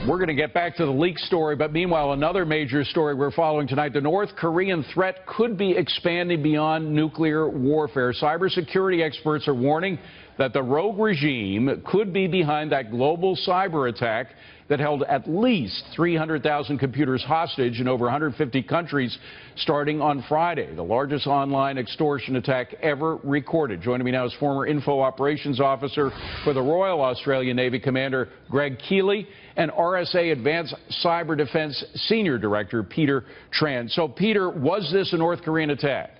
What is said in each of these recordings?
We're going to get back to the leak story, but meanwhile, another major story we're following tonight. The North Korean threat could be expanding beyond nuclear warfare. Cybersecurity experts are warning that the rogue regime could be behind that global cyber attack that held at least 300,000 computers hostage in over 150 countries starting on Friday, the largest online extortion attack ever recorded. Joining me now is former Info Operations Officer for the Royal Australian Navy Commander Greg Keeley and RSA Advanced Cyber Defense Senior Director Peter Tran. So, Peter, was this a North Korean attack?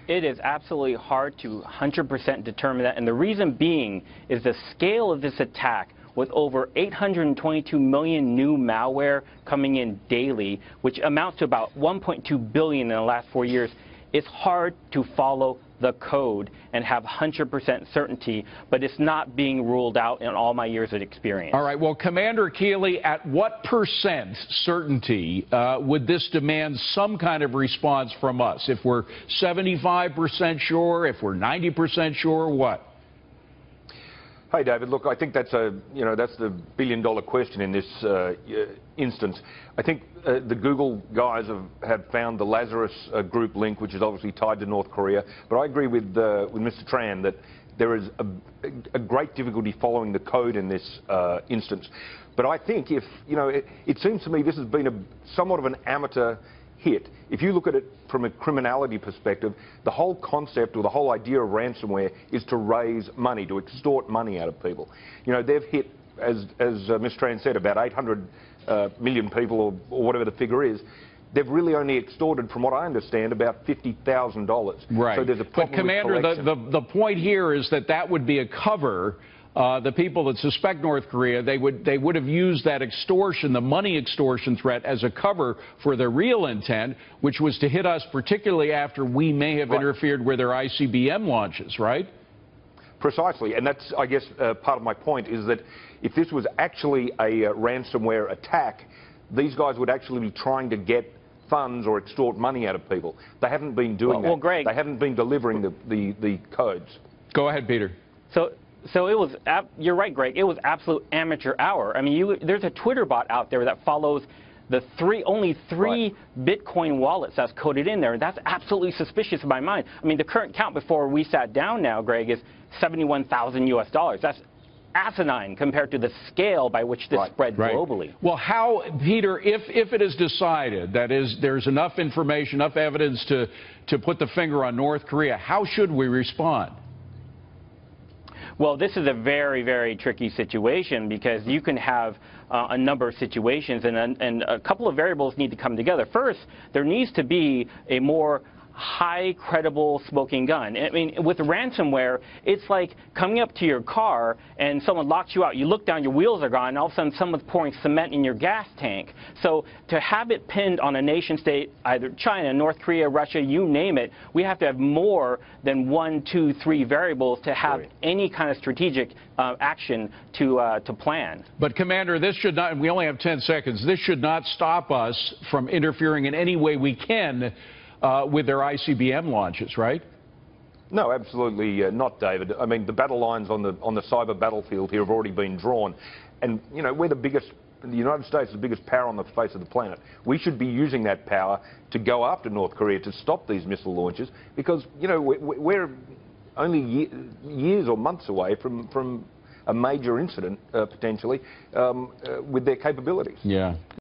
It is absolutely hard to 100% determine that, and the reason being is the scale of this attack. With over 822 million new malware coming in daily, which amounts to about 1.2 billion in the last 4 years, it's hard to follow the code and have 100% certainty, but it's not being ruled out in all my years of experience. All right, well, Commander Keeley, at what percent certainty would this demand some kind of response from us? If we're 75% sure, if we're 90% sure, what? Hey, David, look, I think that's that's the billion-dollar question in this instance. I think the Google guys have found the Lazarus group link, which is obviously tied to North Korea. But I agree with Mr. Tran that there is a great difficulty following the code in this instance. But I think if, it seems to me this has been somewhat of an amateur hit. If you look at it from a criminality perspective, the whole concept or the whole idea of ransomware is to raise money, to extort money out of people. They've hit, as Ms. Tran said, about 800 million people or whatever the figure is. They've really only extorted, from what I understand, about $50,000. Right. So there's a problem. But, Commander, the point here is that would be a cover. The people that suspect North Korea, they would have used that extortion, the money extortion threat, as a cover for their real intent, which was to hit us, particularly after we may have interfered with their ICBM launches, right? Precisely, and that's, I guess, part of my point is that if this was actually a ransomware attack, these guys would actually be trying to get funds or extort money out of people. They haven't been doing that. Well, Greg, they haven't been delivering the codes. Go ahead, Peter. So it was, you're right, Greg, it was absolute amateur hour. I mean, there's a Twitter bot out there that follows the only three Bitcoin wallets that's coded in there. That's absolutely suspicious in my mind. I mean, the current count before we sat down now, Greg, is $71,000 US. That's asinine compared to the scale by which this spread globally. Well, how, Peter, if it is decided that there's enough information, enough evidence to put the finger on North Korea, how should we respond? Well, this is a very, very tricky situation because you can have a number of situations and a couple of variables need to come together. First, there needs to be a more high credible smoking gun. I mean, with ransomware, it's like coming up to your car and someone locks you out. You look down, your wheels are gone, and all of a sudden someone's pouring cement in your gas tank. So to have it pinned on a nation state, either China, North Korea, Russia, you name it, we have to have more than 1, 2, 3 variables to have any kind of strategic action to plan. But, Commander, this should not, and we only have 10 seconds, this should not stop us from interfering in any way we can with their ICBM launches, right? No, absolutely not, David. I mean, the battle lines on the cyber battlefield here have already been drawn. And, we're the United States is the biggest power on the face of the planet. We should be using that power to go after North Korea to stop these missile launches because, we're only years or months away from a major incident, potentially, with their capabilities. Yeah.